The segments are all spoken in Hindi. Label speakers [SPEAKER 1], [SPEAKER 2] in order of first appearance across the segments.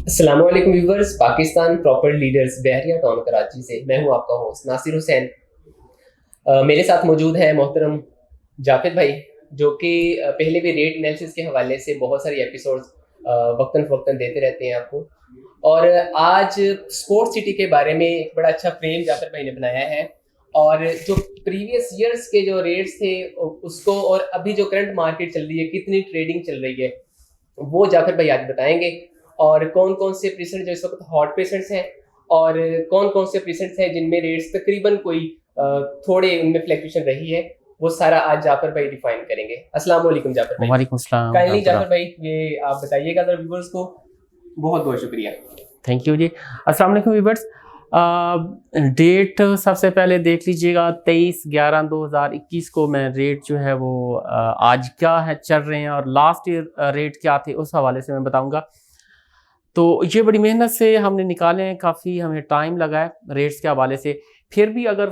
[SPEAKER 1] अस्सलाम वालेकुम व्यूवर्स। पाकिस्तान प्रॉपर्टी लीडर्स बहरिया टाउन कराची से मैं हूं आपका होस्ट नासिर हुसैन। मेरे साथ मौजूद है मोहतरम जाफिद भाई, जो कि पहले भी रेट एनालिसिस के हवाले से बहुत सारी एपिसोड्स वक्तन फ़वक्तन देते रहते हैं आपको। और आज स्पोर्ट्स सिटी के बारे में एक बड़ा अच्छा फ्रेम जाफिर भाई ने बनाया है, और जो प्रीवियस ईयर्स के जो रेट्स थे उसको, और अभी जो करंट मार्केट चल रही है, कितनी ट्रेडिंग चल रही है, वो जाफिर भाई आज बताएंगे। और कौन कौन से प्रीसेंट जो इस वक्त हॉट प्रीसेंट्स हैं, और कौन कौन से प्रीसेंट्स हैं जिनमें रेट्स तकरीबन कोई थोड़े उनमें फ्लैक्चुएशन रही है, वो सारा आज जाफर भाई डिफाइन करेंगे। अस्सलाम वालेकुम जाफर भाई।
[SPEAKER 2] वालेकुम सलाम
[SPEAKER 1] काइंडली
[SPEAKER 2] रहमतुल्लाह।
[SPEAKER 1] जाफर भाई ये आप बताइएगा जरा व्यूअर्स को। बहुत बहुत शुक्रिया।
[SPEAKER 2] थैंक यू जी। अस्सलाम वालेकुम व्यूअर्स। डेट सबसे पहले देख लीजिएगा 23/11/2021 को मैं रेट जो है वो आज क्या है चल रहे हैं और लास्ट ईयर रेट क्या थे उस हवाले से मैं बताऊंगा। तो ये बड़ी मेहनत से हमने निकाले हैं, काफ़ी हमें टाइम लगा है रेट्स के हवाले से। फिर भी अगर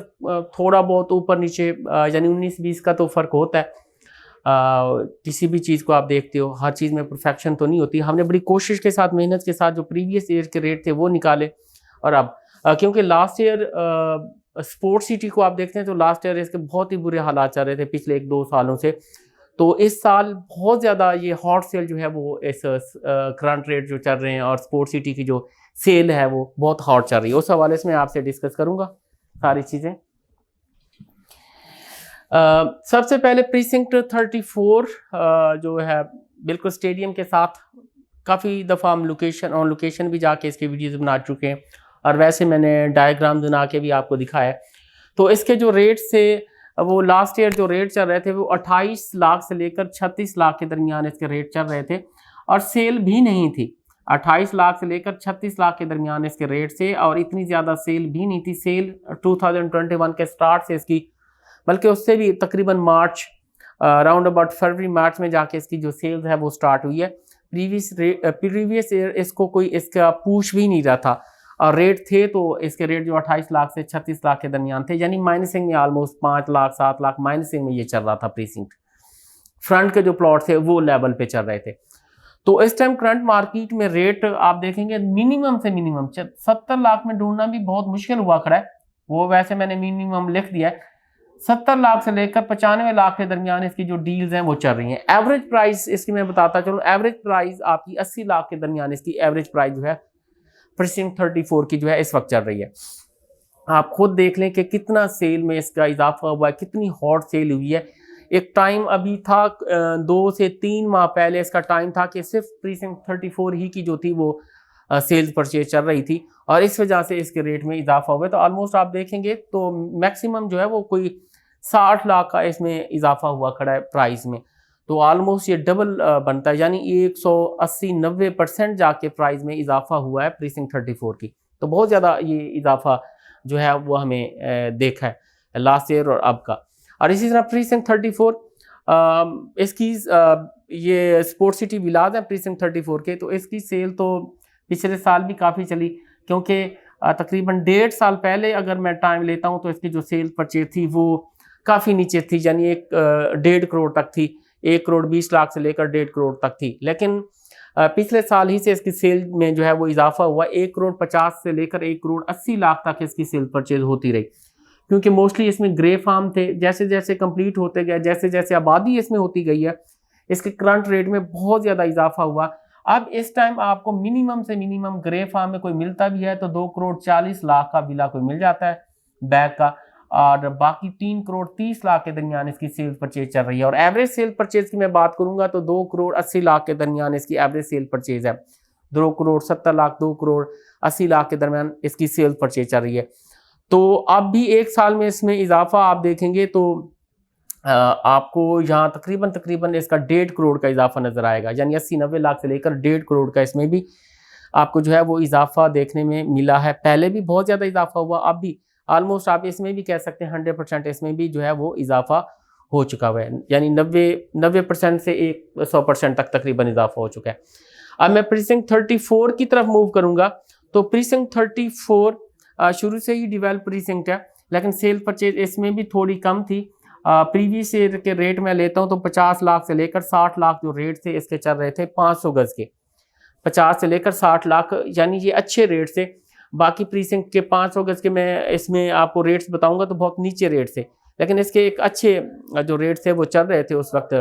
[SPEAKER 2] थोड़ा बहुत ऊपर नीचे यानी 19-20 का तो फ़र्क होता है। किसी भी चीज़ को आप देखते हो, हर चीज़ में परफेक्शन तो नहीं होती। हमने बड़ी कोशिश के साथ, मेहनत के साथ जो प्रीवियस ईयर के रेट थे वो निकाले। और अब क्योंकि लास्ट ईयर स्पोर्ट्स सिटी को आप देखते हैं तो लास्ट ईयर इसके बहुत ही बुरे हालात चल रहे थे पिछले 1-2 सालों से। तो इस साल बहुत ज़्यादा ये हॉट सेल जो है वो इस करंट रेट जो चल रहे हैं और स्पोर्ट्स सिटी की जो सेल है वो बहुत हॉट चल रही है। उस हवाले से मैं आपसे डिस्कस करूँगा सारी चीज़ें। सबसे पहले प्रीसिंक्ट 34 जो है बिल्कुल स्टेडियम के साथ, काफ़ी दफ़ा हम लोकेशन ऑन लोकेशन भी जाके इसके वीडियोस बना चुके हैं और वैसे मैंने डायग्राम बना के भी आपको दिखाया है। तो इसके जो रेट से वो लास्ट ईयर जो रेट चल रहे थे वो 28 लाख से लेकर 36 लाख के दरमियान इसके रेट चल रहे थे और सेल भी नहीं थी। 28 लाख से लेकर 36 लाख के दरमियान इसके रेट से, और इतनी ज़्यादा सेल भी नहीं थी। सेल 2021 के स्टार्ट से इसकी, बल्कि उससे भी तकरीबन मार्च राउंड अबाउट फरवरी मार्च में जाके इसकी जो सेल्स है वो स्टार्ट हुई है। प्रीवियस ईयर इसको कोई इसका पूछ भी नहीं रहा था और रेट थे तो इसके रेट जो 28 लाख से 36 लाख के दरमियान थे, यानी माइनसिंग में ऑलमोस्ट 5 लाख 7 लाख माइनसिंग में ये चल रहा था। प्रीसिंक्ट फ्रंट के जो प्लॉट थे वो लेवल पे चल रहे थे। तो इस टाइम करंट मार्केट में रेट आप देखेंगे मिनिमम से मिनिमम 70 लाख में ढूंढना भी बहुत मुश्किल हुआ खड़ा है। वो वैसे मैंने मिनिमम लिख दिया है। 70 लाख से लेकर 95 लाख के दरमियान इसकी जो डील्स हैं वो चल रही हैं। एवरेज प्राइस इसकी मैं बताता चलूँ, एवरेज प्राइस आपकी 80 लाख के दरमियान इसकी एवरेज प्राइस जो है प्रीसिंक्ट 34 की जो है इस वक्त चल रही है। आप खुद देख लें कि कितना सेल में इसका इजाफा हुआ है, कितनी हॉट सेल हुई है। एक टाइम अभी था 2 से 3 माह पहले इसका टाइम था कि सिर्फ प्रीसिंक्ट 34 ही की जो थी वो सेल्स परचेज चल रही थी और इस वजह से इसके रेट में इजाफा हुआ। तो ऑलमोस्ट आप देखेंगे तो मैक्सिमम जो है वो कोई 60 लाख का इसमें इजाफा हुआ खड़ा है प्राइस में। तो ऑलमोस्ट ये डबल बनता है, यानी 180-90% जाके प्राइस में इजाफा हुआ है प्रीसिंक्ट 34 की। तो बहुत ज़्यादा ये इजाफा जो है वो हमें देखा है लास्ट ईयर और अब का। और इसी तरह प्रीसिंक्ट 34 इसकी ये स्पोर्ट्स सिटी विलाज है प्रीसिंक्ट 34 के, तो इसकी सेल तो पिछले साल भी काफ़ी चली, क्योंकि तकरीबन 1.5 साल पहले अगर मैं टाइम लेता हूँ तो इसकी जो सेल परचेज थी वो काफ़ी नीचे थी, यानी 1.5 करोड़ तक थी। 1 करोड़ 20 लाख से लेकर 1.5 करोड़ तक थी। लेकिन पिछले साल ही से इसकी सेल में जो है वो इजाफा हुआ। 1 करोड़ 50 से लेकर 1 करोड़ 80 लाख तक इसकी सेल परचेज होती रही, क्योंकि मोस्टली इसमें ग्रे फार्म थे। जैसे जैसे कंप्लीट होते गए, जैसे जैसे आबादी इसमें होती गई है, इसके करंट रेट में बहुत ज़्यादा इजाफा हुआ। अब इस टाइम आपको मिनिमम से मिनिमम ग्रे फार्म में कोई मिलता भी है तो 2 करोड़ 40 लाख का विला कोई मिल जाता है बैग का, और बाकी 3 करोड़ 30 लाख के दरमियान इसकी सेल परचेज चल रही है। और एवरेज सेल परचेज की मैं बात करूंगा तो 2 करोड़ 80 लाख के दरमियान इसकी एवरेज सेल परचेज है। 2 करोड़ 70 लाख 2 करोड़ 80 लाख के दरमियान इसकी सेल परचेज चल रही है। तो अब भी 1 साल में इसमें इजाफा आप देखेंगे तो आपको यहाँ तकरीबन इसका 1.5 करोड़ का इजाफा नजर आएगा, यानी 80-90 लाख से लेकर 1.5 करोड़ का इसमें भी आपको जो है वो इजाफा देखने में मिला है। पहले भी बहुत ज़्यादा इजाफा हुआ, अब भी ऑलमोस्ट आप इसमें भी कह सकते हैं 100% इसमें भी जो है वो इजाफा हो चुका हुआ है, यानी 90% से 100% तक तकरीबन इजाफा हो चुका है। अब मैं प्रीसिंक्ट 34 की तरफ मूव करूंगा। तो प्रीसिंक्ट 34 शुरू से ही डेवलप प्रीसिंक्ट है, लेकिन सेल परचेज इसमें भी थोड़ी कम थी। प्रीवियस ईयर के रेट में लेता हूँ तो 50 लाख से लेकर 60 लाख जो रेट थे इसके चल रहे थे 500 गज के। 50 से लेकर 60 लाख, यानी ये अच्छे रेट से। बाकी प्रीसिंक्ट के 500 गज के मैं इसमें आपको रेट्स बताऊंगा तो बहुत नीचे रेट से, लेकिन इसके एक अच्छे जो रेट थे वो चल रहे थे उस वक्त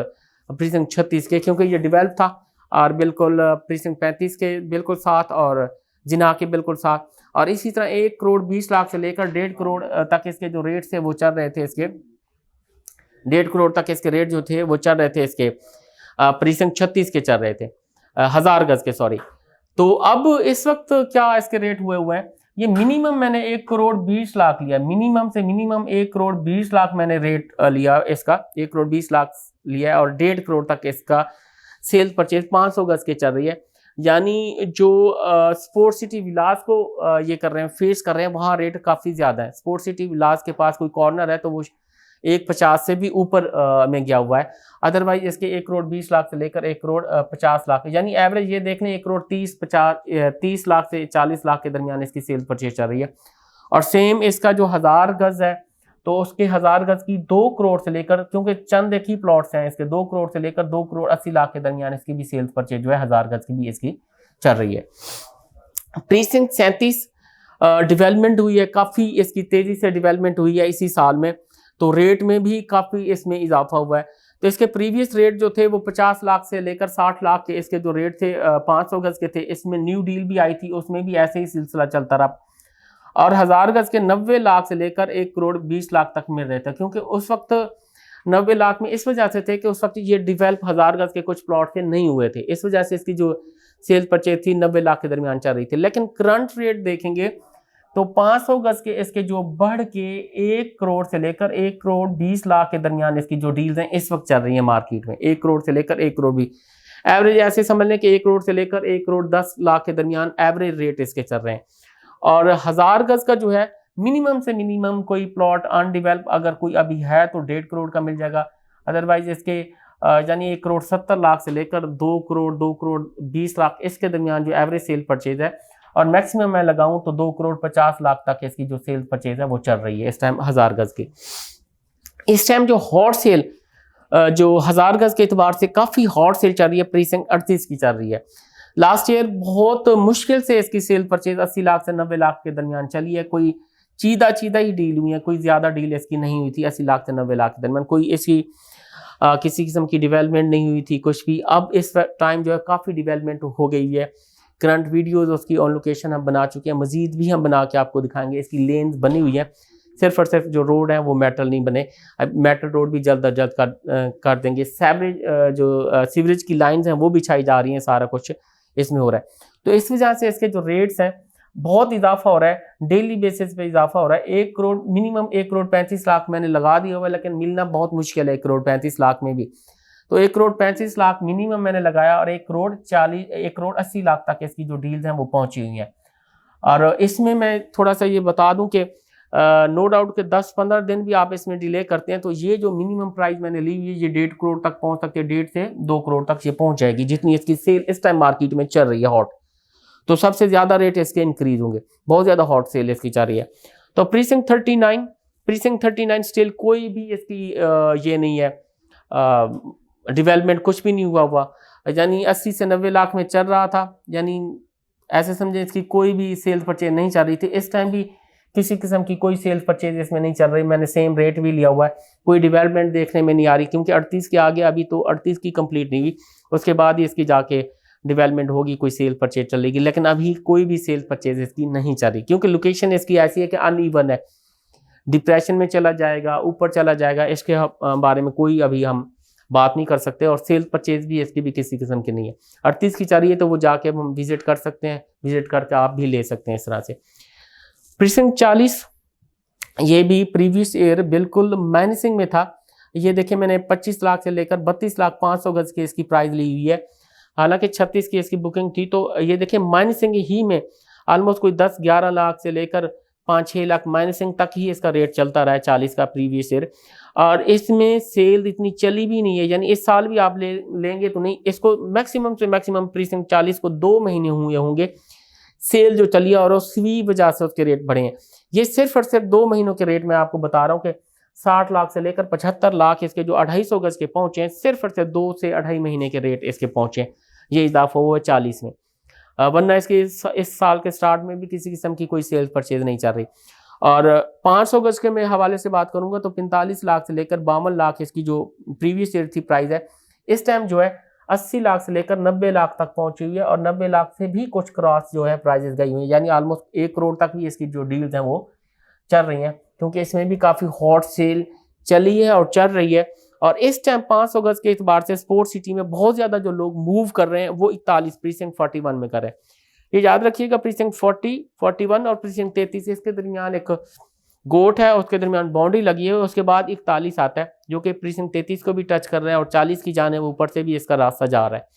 [SPEAKER 2] प्रीसिंक्ट 36 के, क्योंकि ये डेवलप था, और बिल्कुल प्रीसिंक्ट 35 के बिल्कुल साथ और जिना के बिल्कुल साथ। और इसी तरह 1 करोड़ 20 लाख से लेकर 1.5 करोड़ तक इसके जो रेट थे वो चल रहे थे। इसके 1.5 करोड़ तक इसके रेट जो थे वो चल रहे थे, इसके प्रीसिंक्ट 36 के चल रहे थे, 1000 गज के, सॉरी। तो अब इस वक्त क्या इसके रेट हुए हैं, ये मिनिमम मैंने 1 करोड़ 20 लाख लिया, मिनिमम से मिनिमम 1 करोड़ 20 लाख मैंने रेट लिया इसका, 1 करोड़ 20 लाख लिया है, और 1.5 करोड़ तक इसका सेल परचेज 500 गज के चल रही है। यानी जो स्पोर्ट्स सिटी विलास को ये कर रहे हैं, फेस कर रहे हैं, वहाँ रेट काफ़ी ज़्यादा है। स्पोर्ट्स सिटी विलास के पास कोई कॉर्नर है तो वो 1.50 से भी ऊपर में गया हुआ है। अदरवाइज इसके 1 करोड़ 20 लाख से लेकर 1 करोड़ 50 लाख, यानी एवरेज ये देख लें 1 करोड़ 30 लाख से 40 लाख के दरमियान इसकी सेल परचेज चल रही है। और सेम इसका जो 1000 गज है तो उसके 1000 गज की 2 करोड़ से लेकर, क्योंकि चंद एक ही प्लॉट्स हैं इसके, 2 करोड़ से लेकर 2 करोड़ 80 लाख के दरमियान इसकी भी सेल्स परचेज जो है 1000 गज की भी इसकी चल रही है। प्रीसिंक्ट 37 डेवलपमेंट हुई है, काफ़ी इसकी तेज़ी से डेवलपमेंट हुई है इसी साल में, तो रेट में भी काफ़ी इसमें इजाफा हुआ है। तो इसके प्रीवियस रेट जो थे वो 50 लाख से लेकर 60 लाख के इसके जो रेट थे 500 गज के थे। इसमें न्यू डील भी आई थी, उसमें भी ऐसे ही सिलसिला चलता रहा। और 1000 गज के 90 लाख से लेकर 1 करोड़ 20 लाख तक मिल रहे थे, क्योंकि उस वक्त 90 लाख में इस वजह से थे कि उस वक्त ये डेवलप 1000 गज के कुछ प्लॉट के नहीं हुए थे, इस वजह से इसकी जो सेल परचेज थी 90 लाख के दरमियान चल रही थी। लेकिन करंट रेट देखेंगे तो 500 गज के इसके जो बढ़ के 1 करोड़ से लेकर 1 करोड़ 20 लाख के दरमियान इसकी जो डील्स हैं इस वक्त चल रही है मार्केट में। 1 करोड़ से लेकर 1 करोड़ भी एवरेज ऐसे समझ लें कि 1 करोड़ से लेकर 1 करोड़ 10 लाख के दरमियान एवरेज रेट इसके चल रहे हैं। और 1000 गज का जो है मिनिमम से मिनिमम कोई प्लॉट अनडिवेल्प अगर कोई अभी है तो 1.5 करोड़ का मिल जाएगा। अदरवाइज इसके यानी 1 करोड़ 70 लाख से लेकर 2 करोड़ 20 लाख इसके दरमियान जो एवरेज सेल परचेज है, और मैक्सिमम मैं लगाऊं तो 2 करोड़ 50 लाख तक इसकी जो सेल परचेज है वो चल रही है इस टाइम 1000 गज की। इस टाइम जो हॉट सेल जो 1000 गज के एतबार से काफ़ी हॉट सेल चल रही है, प्रीसिंक्ट 38 की चल रही है। लास्ट ईयर बहुत मुश्किल से इसकी सेल परचेज 80 लाख से 90 लाख के दरमियान चली है, कोई चीदा ही डील हुई है, कोई ज़्यादा डील इसकी नहीं हुई थी 80 लाख से 90 लाख के दरमियान, कोई इसकी किसी किस्म की डेवलपमेंट नहीं हुई थी कुछ भी। अब इस टाइम जो है काफ़ी डेवलपमेंट हो गई है, करंट वीडियोस उसकी ऑन लोकेशन हम बना चुके हैं, मजीद भी हम बना के आपको दिखाएंगे। इसकी लेन्स बनी हुई है, सिर्फ और सिर्फ जो रोड है वो मेटल नहीं बने, अब मेटल रोड भी जल्द अज जल्द कर देंगे। जो सीवरेज की लाइंस हैं वो बिछाई जा रही हैं, सारा कुछ इसमें हो रहा है। तो इस वजह से इसके जो रेट्स हैं बहुत इजाफा हो रहा है, डेली बेसिस पे इजाफा हो रहा है। 1 करोड़ मिनिमम 1 करोड़ 35 लाख मैंने लगा दिया हुआ है, लेकिन मिलना बहुत मुश्किल है 1 करोड़ 35 लाख में भी। तो 1 करोड़ 35 लाख मिनिमम मैंने लगाया, और 1 करोड़ 80 लाख तक इसकी जो डील्स हैं वो पहुंची हुई हैं। और इसमें मैं थोड़ा सा ये बता दूं कि नो डाउट कि 10-15 दिन भी आप इसमें डिले करते हैं तो ये जो मिनिमम प्राइस मैंने ली हुई है ये 1.5 करोड़ तक पहुंच सकती है, 1.5 से 2 करोड़ तक ये पहुंच जाएगी, जितनी इसकी सेल इस टाइम मार्केट में चल रही है हॉट। तो सबसे ज़्यादा रेट इसके इंक्रीज होंगे, बहुत ज़्यादा हॉट सेल इसकी चल रही है। तो प्रीसिंक्ट 39 स्टिल कोई भी इसकी ये नहीं है, डेवलपमेंट कुछ भी नहीं हुआ, यानी 80 से 90 लाख में चल रहा था, यानी ऐसे समझे इसकी कोई भी सेल्स परचेज नहीं चल रही थी। इस टाइम भी किसी किस्म की कोई सेल्स परचेज इसमें नहीं चल रही, मैंने सेम रेट भी लिया हुआ है, कोई डेवलपमेंट देखने में नहीं आ रही, क्योंकि 38 के आगे अभी तो 38 की कंप्लीट नहीं हुई, उसके बाद ही इसकी जाके डेवलपमेंट होगी, कोई सेल परचेज चलेगी। लेकिन अभी कोई भी सेल परचेज इसकी नहीं चल रही, क्योंकि लोकेशन इसकी ऐसी है कि अनइवन है, डिप्रेशन में चला जाएगा, ऊपर चला जाएगा, इसके बारे में कोई अभी हम बात नहीं कर सकते। और सेल परचेज भी इसकी भी किसी किस्म की नहीं है। 38 की चाहिए तो वो जाके हम विजिट कर सकते हैं, विजिट करके आप भी ले सकते हैं इस तरह से। प्रीसिंक्ट 40 ये भी प्रीवियस ईयर बिल्कुल माइनसिंग में था। ये देखिए मैंने 25 लाख से लेकर 32 लाख 500 गज की इसकी प्राइस ली हुई है, हालांकि 36 की इसकी बुकिंग थी। तो ये देखिए माइनसिंग ही में ऑलमोस्ट कोई 10-11 लाख से लेकर 5-6 लाख माइनसिंग तक ही इसका रेट चलता रहा है 40 का प्रीवियस ईयर। और इसमें सेल इतनी चली भी नहीं है, यानी इस साल भी आप लेंगे तो नहीं, इसको मैक्सिमम से मैक्सिमम प्रीसिंक्ट 40 को 2 महीने हुए होंगे सेल जो चली है, और उसी वजह से उसके रेट बढ़े हैं। ये सिर्फ और सिर्फ 2 महीनों के रेट में आपको बता रहा हूँ कि 60 लाख से लेकर 75 लाख इसके जो 250 गज के पहुंचे हैं, सिर्फ और सिर्फ 2 से 2.5 महीने के रेट इसके पहुंचे हैं, ये इजाफा हुआ है 40 में। वरना इसके इस साल के स्टार्ट में भी किसी किस्म की कोई सेल परचेज नहीं चल रही। और 500 गज के मैं हवाले से बात करूंगा तो 45 लाख से लेकर 52 लाख इसकी जो प्रीवियस ईयर थी प्राइस है, इस टाइम जो है 80 लाख से लेकर 90 लाख तक पहुंची हुई है, और 90 लाख से भी कुछ क्रॉस जो है प्राइजेस गई हुई है, यानी ऑलमोस्ट 1 करोड़ तक भी इसकी जो डील्स हैं वो चल रही हैं, क्योंकि इसमें भी काफ़ी हॉट सेल चली है और चल रही है। और इस टाइम 500 गज के एतबार से स्पोर्ट्स सिटी में बहुत ज़्यादा जो लोग मूव कर रहे हैं वो 41 प्रीसिंक्ट 41 में कर रहे हैं। ये याद रखिएगा, प्रीसिंक्ट 40, 41 और प्रीसिंक्ट 33 इसके दरमियान एक गोट है, उसके दरमियान बाउंड्री लगी है, उसके बाद 41 आता है जो कि प्रीसिंक्ट 33 को भी टच कर रहा है और 40 की जाने ऊपर से भी इसका रास्ता जा रहा है।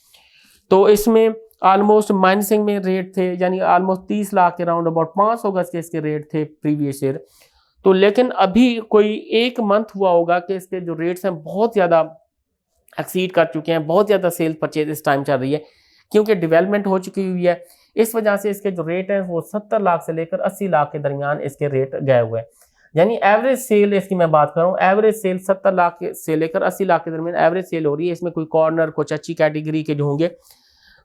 [SPEAKER 2] तो इसमें ऑलमोस्ट माइनसिंग में रेट थे, यानी ऑलमोस्ट 30 लाख के राउंड अबाउट 500 गज के इसके रेट थे प्रीवियस ईयर। तो लेकिन अभी कोई 1 मंथ हुआ होगा कि इसके जो रेट्स हैं बहुत ज़्यादा एक्सीड कर चुके हैं, बहुत ज़्यादा सेल परचेज इस टाइम चल रही है, क्योंकि डेवलपमेंट हो चुकी हुई है। इस वजह से इसके जो रेट हैं वो 70 लाख से लेकर 80 लाख के दरमियान इसके रेट गए हुए हैं। यानी एवरेज सेल इसकी मैं बात करूं, एवरेज सेल 70 लाख से लेकर 80 लाख के दरमियान एवरेज सेल हो रही है। इसमें कोई कॉर्नर, कुछ अच्छी कैटेगरी के जो होंगे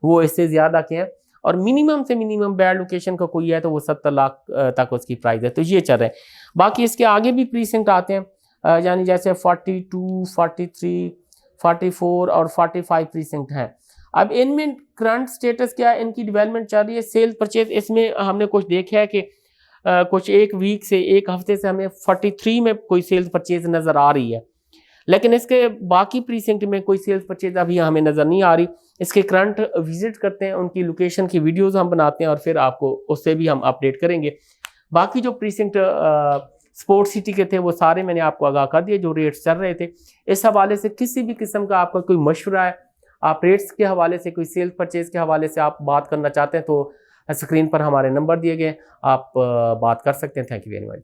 [SPEAKER 2] वो इससे ज़्यादा के हैं, और मिनिमम से मिनिमम बैड लोकेशन का कोई है तो वो 70 लाख तक उसकी प्राइस है। तो ये चल रहा है। बाकी इसके आगे भी प्रीसिंक्ट आते हैं, यानी जैसे 42, 43, 44 और 45 प्रीसिंक्ट हैं। अब इनमें करंट स्टेटस क्या है, इनकी डेवलपमेंट चल रही है। सेल परचेज इसमें हमने कुछ देखा है कि कुछ एक वीक से, एक हफ्ते से हमें 43 में कोई सेल्स परचेज नज़र आ रही है, लेकिन इसके बाकी प्रीसिंक्ट में कोई सेल्स परचेज अभी हमें नज़र नहीं आ रही। इसके करंट विजिट करते हैं, उनकी लोकेशन की वीडियोस हम बनाते हैं और फिर आपको उससे भी हम अपडेट करेंगे। बाकी जो प्रीसिंक्ट स्पोर्ट्स सिटी के थे वो सारे मैंने आपको आगाह कर दिए जो रेट्स चल रहे थे। इस हवाले से किसी भी किस्म का आपका कोई मशवरा है, आप रेट्स के हवाले से, कोई सेल्स परचेज के हवाले से आप बात करना चाहते हैं तो स्क्रीन पर हमारे नंबर दिए गए, आप बात कर सकते हैं। Thank you very much.